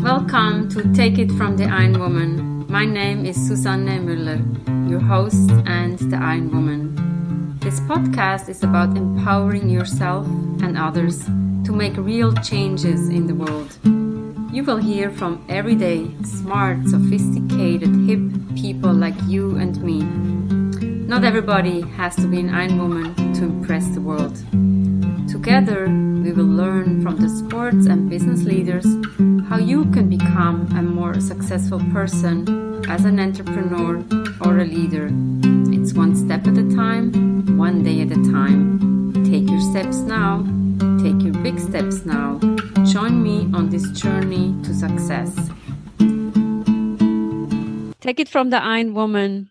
Welcome to Take It from the Iron Woman. My name is Susanne Müller, your host and the Iron Woman. This podcast is about empowering yourself and others to make real changes in the world. You will hear from everyday, smart, sophisticated, hip people like you and me. Not everybody has to be an Iron Woman to impress the world. Together, we will learn from the sports and business leaders how you can become a more successful person as an entrepreneur or a leader. It's one step at a time, one day at a time. Take your steps now. Take your big steps now. Join me on this journey to success. Take it from the Iron Woman.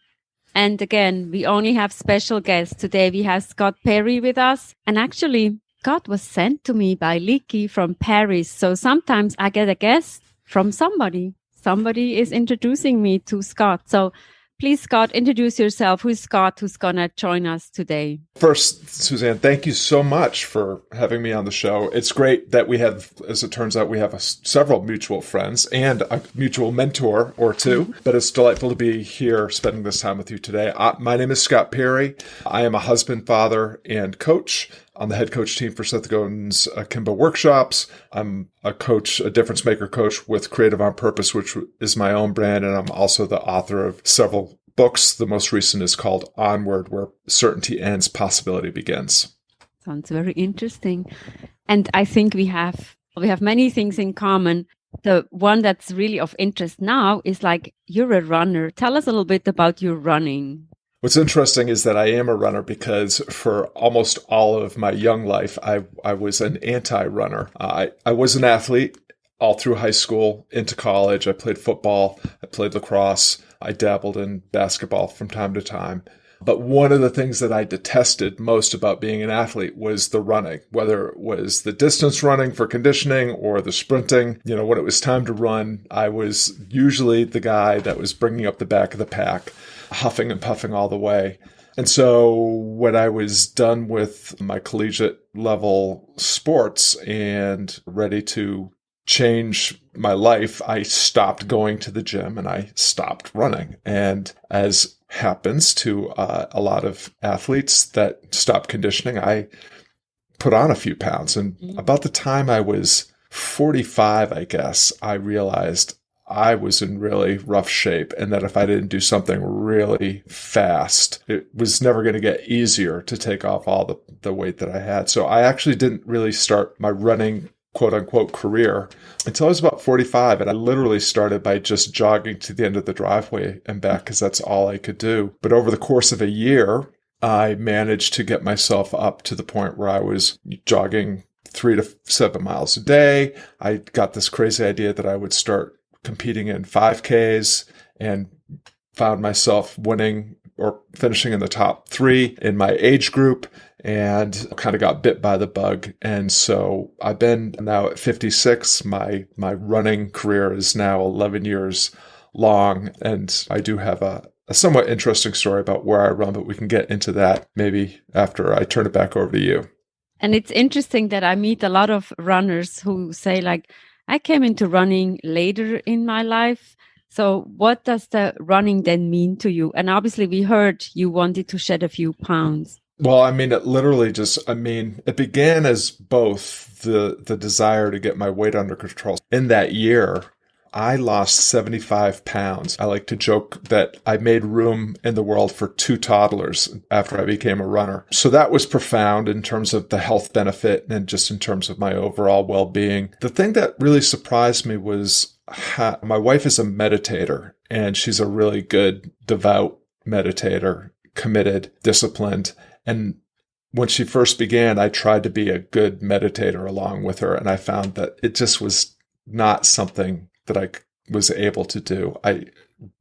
And again, we only have special guests. Today we have Scott Perry with us. And actually, Scott was sent to me by Licky from Paris. So sometimes I get a guest from somebody. Somebody is introducing me to Scott. So please, Scott, introduce yourself. Who's Scott who's going to join us today? First, Suzanne, thank you so much for having me on the show. It's great that we have, as it turns out, we have several mutual friends and a mutual mentor or two. But it's delightful to be here spending this time with you today. My name is Scott Perry. I am a husband, father, and coach on the head coach team for Seth Godin's Akimbo workshops. I'm a coach, a difference maker coach with Creative on Purpose, which is my own brand. And I'm also the author of several books. The most recent is called Onward, Where Certainty Ends, Possibility Begins. Sounds very interesting. And I think we have many things in common. The one that's really of interest now is like you're a runner. Tell us a little bit about your running. What's interesting is that I am a runner because for almost all of my young life, I was an anti-runner. I was an athlete all through high school, into college. I played football. I played lacrosse. I dabbled in basketball from time to time. But one of the things that I detested most about being an athlete was the running, whether it was the distance running for conditioning or the sprinting. You know, when it was time to run, I was usually the guy that was bringing up the back of the pack, huffing and puffing all the way. And so when I was done with my collegiate level sports and ready to change my life, I stopped going to the gym and I stopped running. And as happens to a lot of athletes that stop conditioning, I put on a few pounds. And about the time I was 45, I guess, I realized I was in really rough shape and that if I didn't do something really fast, it was never going to get easier to take off all the weight that I had. So I actually didn't really start my running quote unquote career until I was about 45. And I literally started by just jogging to the end of the driveway and back because that's all I could do. But over the course of a year, I managed to get myself up to the point where I was jogging 3 to 7 miles a day. I got this crazy idea that I would start competing in 5Ks and found myself winning or finishing in the top 3 in my age group and kind of got bit by the bug. And so I've been now at 56. My running career is now 11 years long. And I do have a somewhat interesting story about where I run, but we can get into that maybe after I turn it back over to you. And it's interesting that I meet a lot of runners who say like, I came into running later in my life. So what does the running then mean to you? And obviously we heard you wanted to shed a few pounds. Well, I mean, it began as both the desire to get my weight under control. In that year, I lost 75 pounds. I like to joke that I made room in the world for 2 toddlers after I became a runner. So that was profound in terms of the health benefit and just in terms of my overall well-being. The thing that really surprised me was my wife is a meditator, and she's a really good, devout meditator, committed, disciplined. And when she first began, I tried to be a good meditator along with her, and I found that it just was not something that I was able to do. I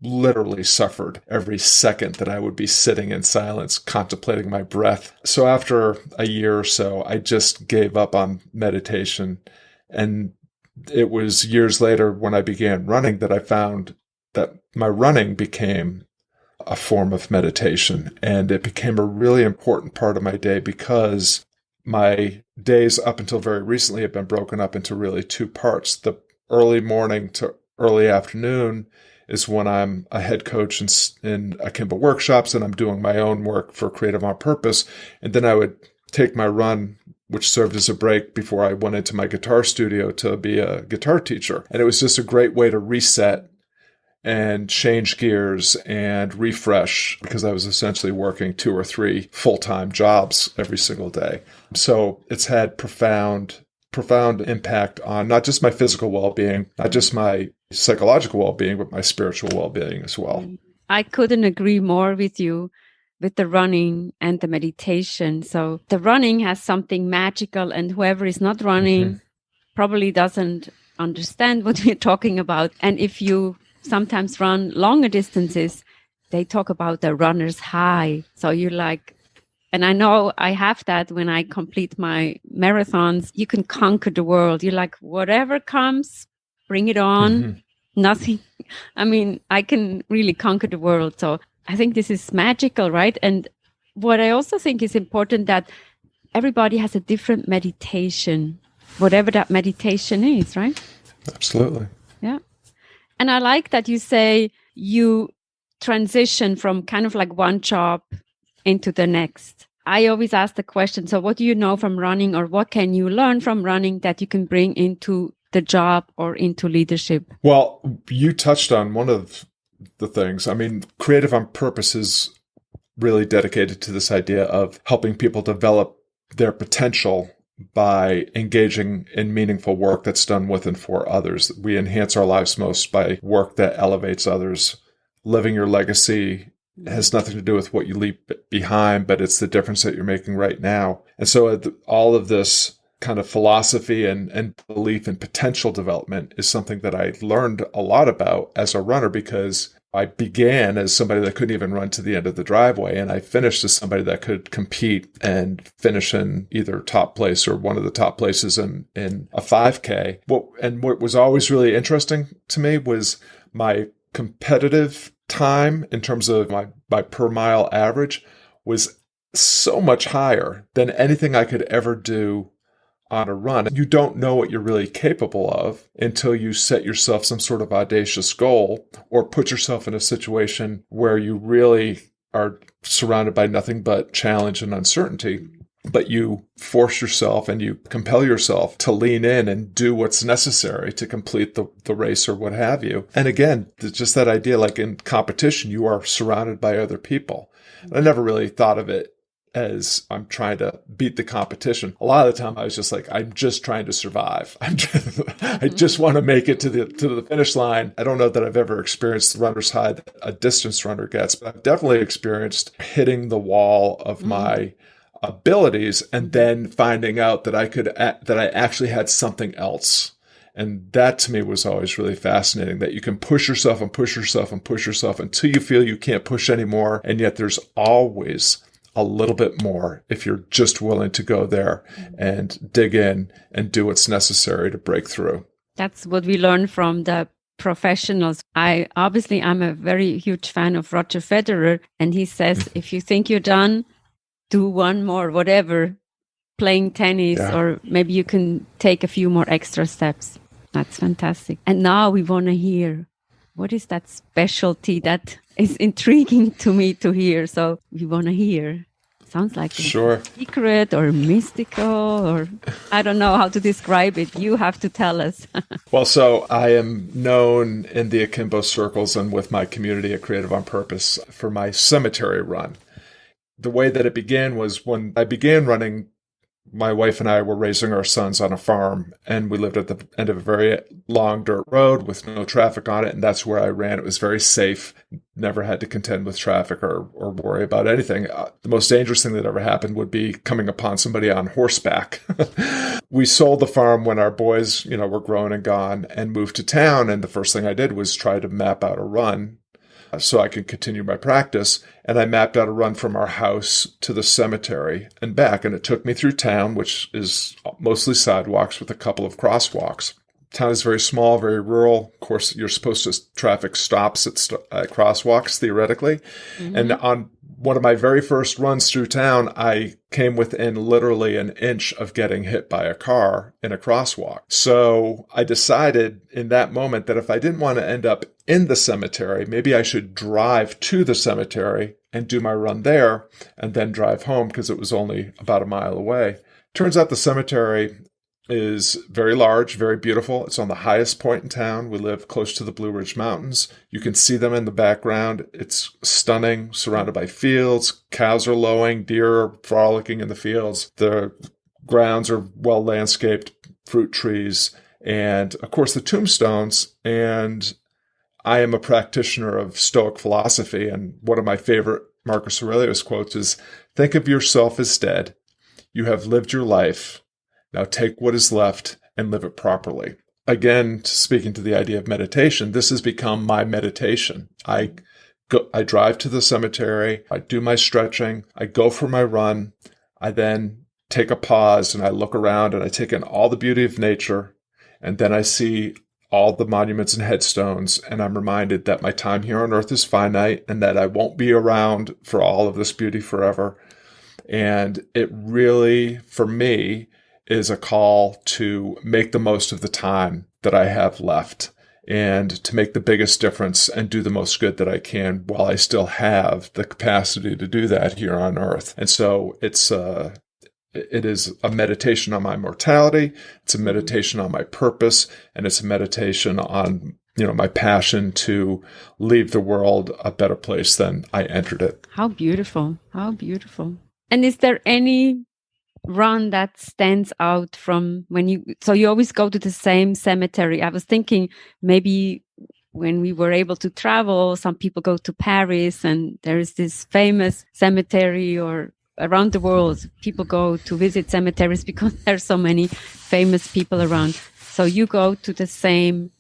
literally suffered every second that I would be sitting in silence, contemplating my breath. So after a year or so, I just gave up on meditation. And it was years later when I began running that I found that my running became a form of meditation. And it became a really important part of my day because my days up until very recently have been broken up into really two parts. The early morning to early afternoon is when I'm a head coach in Akimbo workshops and I'm doing my own work for Creative on Purpose. And then I would take my run, which served as a break before I went into my guitar studio to be a guitar teacher. And it was just a great way to reset and change gears and refresh, because I was essentially working 2 or 3 full-time jobs every single day. So it's had profound impact on not just my physical well-being, not just my psychological well-being, but my spiritual well-being as well. I couldn't agree more with you with the running and the meditation. So the running has something magical, and whoever is not running probably doesn't understand what we're talking about. And if you sometimes run longer distances, they talk about the runner's high. So you're like, and I know I have that when I complete my marathons, you can conquer the world. You're like, whatever comes, bring it on. Nothing. I mean, I can really conquer the world. So I think this is magical, right? And what I also think is important, that everybody has a different meditation, whatever that meditation is, right? Absolutely. Yeah. And I like that you say you transition from kind of like one job into the next. I always ask the question, so what do you know from running, or what can you learn from running that you can bring into the job or into leadership? Well, you touched on one of the things. I mean, Creative on Purpose is really dedicated to this idea of helping people develop their potential by engaging in meaningful work that's done with and for others. We enhance our lives most by work that elevates others. Living your legacy has nothing to do with what you leave behind, but it's the difference that you're making right now. And so all of this kind of philosophy and belief in potential development is something that I learned a lot about as a runner, because I began as somebody that couldn't even run to the end of the driveway, and I finished as somebody that could compete and finish in either top place or one of the top places in a 5K. What was always really interesting to me was my competitive time in terms of my per mile average was so much higher than anything I could ever do on a run. You don't know what you're really capable of until you set yourself some sort of audacious goal or put yourself in a situation where you really are surrounded by nothing but challenge and uncertainty. But you force yourself and you compel yourself to lean in and do what's necessary to complete the race or what have you. And again, just that idea, like in competition, you are surrounded by other people. I never really thought of it as I'm trying to beat the competition. A lot of the time I was just like, I'm just trying to survive. I just want to make it to the finish line. I don't know that I've ever experienced the runner's high that a distance runner gets, but I've definitely experienced hitting the wall of my abilities and then finding out that I actually had something else. And that to me was always really fascinating, that you can push yourself and push yourself and push yourself until you feel you can't push anymore. And yet there's always a little bit more if you're just willing to go there and dig in and do what's necessary to break through. That's what we learn from the professionals. I'm a very huge fan of Roger Federer, and he says, if you think you're done, do one more, whatever, playing tennis, or maybe you can take a few more extra steps. That's fantastic. And now we want to hear, what is that specialty that is intriguing to me to hear? So we want to hear. Sounds like a secret or mystical, or I don't know how to describe it. You have to tell us. Well, so I am known in the Akimbo circles and with my community at Creative on Purpose for my cemetery run. The way that it began was when I began running, my wife and I were raising our sons on a farm, and we lived at the end of a very long dirt road with no traffic on it, and that's where I ran. It was very safe, never had to contend with traffic or worry about anything. The most dangerous thing that ever happened would be coming upon somebody on horseback. We sold the farm when our boys, were grown and gone, and moved to town, and the first thing I did was try to map out a run so I could continue my practice. And I mapped out a run from our house to the cemetery and back. And it took me through town, which is mostly sidewalks with a couple of crosswalks. Town is very small, very rural. Of course, you're supposed to traffic stops at crosswalks, theoretically. Mm-hmm. And on one of my very first runs through town, I came within literally an inch of getting hit by a car in a crosswalk. So I decided in that moment that if I didn't want to end up in the cemetery, maybe I should drive to the cemetery and do my run there and then drive home because it was only about a mile away. Turns out the cemetery is very large, very beautiful. It's on the highest point in town. We live close to the Blue Ridge Mountains. You can see them in the background. It's stunning, surrounded by fields. Cows are lowing, deer are frolicking in the fields. The grounds are well landscaped, fruit trees, and of course the tombstones. And I am a practitioner of Stoic philosophy, and one of my favorite Marcus Aurelius quotes is, "Think of yourself as dead. You have lived your life. Now take what is left and live it properly." Again, speaking to the idea of meditation, this has become my meditation. I drive to the cemetery, I do my stretching, I go for my run, I then take a pause and I look around and I take in all the beauty of nature, and then I see all the monuments and headstones, and I'm reminded that my time here on earth is finite and that I won't be around for all of this beauty forever. And it really, for me, is a call to make the most of the time that I have left and to make the biggest difference and do the most good that I can while I still have the capacity to do that here on earth. And so it is a meditation on my mortality. It's a meditation on my purpose, and it's a meditation on, my passion to leave the world a better place than I entered it. How beautiful. How beautiful. And is there any run that stands out from so you always go to the same cemetery? I was thinking maybe when we were able to travel, some people go to Paris and there is this famous cemetery, or around the world, people go to visit cemeteries because there's so many famous people around. So you go to the same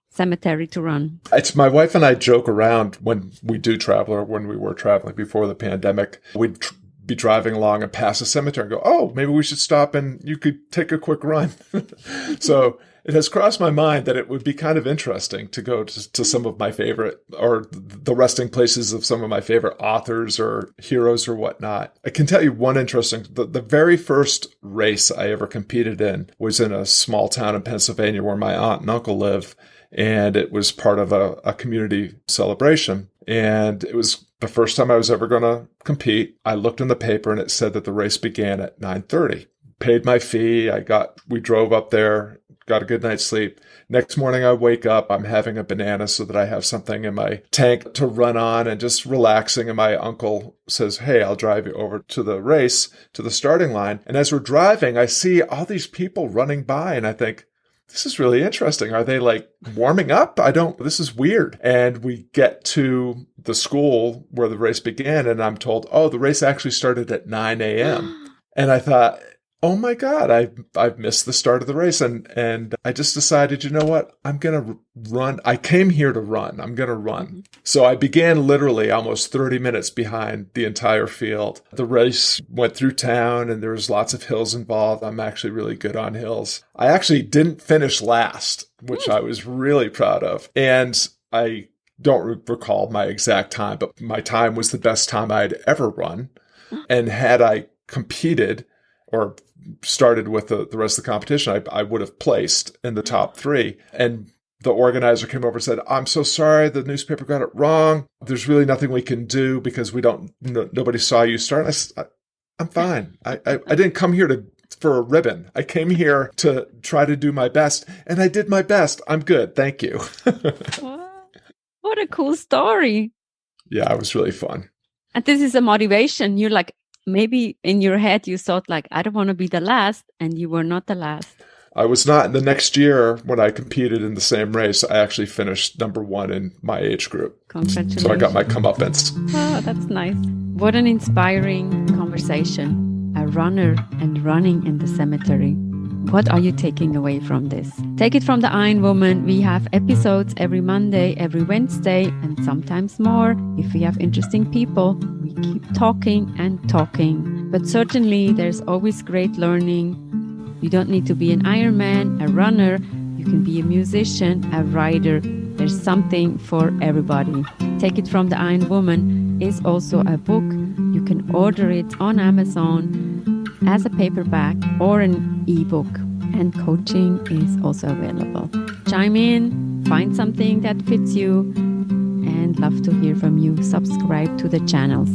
cemetery to run. It's my wife and I joke around when we do travel, or when we were traveling before the pandemic, we'd be driving along and pass a cemetery and go, "Oh, maybe we should stop and you could take a quick run." So it has crossed my mind that it would be kind of interesting to go to some of my favorite, or the resting places of some of my favorite authors or heroes or whatnot. I can tell you one interesting, the very first race I ever competed in was in a small town in Pennsylvania where my aunt and uncle live. And it was part of a community celebration. And it was the first time I was ever going to compete. I looked in the paper and it said that the race began at 9:30. Paid my fee. We drove up there, got a good night's sleep. Next morning I wake up, I'm having a banana so that I have something in my tank to run on and just relaxing. And my uncle says, "Hey, I'll drive you over to the race, to the starting line." And as we're driving, I see all these people running by and I think, this is really interesting. Are they like warming up? This is weird. And we get to the school where the race began and I'm told, oh, the race actually started at 9 a.m. And I thought, oh my God, I've missed the start of the race. And I just decided, you know what? I'm going to run. I came here to run. I'm going to run. So I began literally almost 30 minutes behind the entire field. The race went through town and there was lots of hills involved. I'm actually really good on hills. I actually didn't finish last, which I was really proud of. And I don't recall my exact time, but my time was the best time I'd ever run. And had I competed or started with the rest of the competition, I would have placed in the top 3. And the organizer came over and said, "I'm so sorry, the newspaper got it wrong. There's really nothing we can do because nobody saw you start." I said, "I'm fine. I didn't come here for a ribbon. I came here to try to do my best, and I did my best. I'm good. Thank you." What a cool story. Yeah, it was really fun. And this is a motivation. You're like, maybe in your head you thought like, I don't want to be the last, and you were not the last. I was not. And the next year when I competed in the same race, I actually finished number 1 in my age group. Congratulations. So I got my comeuppance. Oh, that's nice. What an inspiring conversation. A runner and running in the cemetery. What are you taking away from this? Take it from the Iron Woman. We have episodes every Monday, every Wednesday, and sometimes more. If we have interesting people, we keep talking and talking. But certainly there's always great learning. You don't need to be an Ironman, a runner. You can be a musician, a writer. There's something for everybody. Take it from the Iron Woman. is also a book. You can order it on Amazon as a paperback or an ebook. And coaching is also available. Chime in, find something that fits you, and love to hear from you. Subscribe to the channels.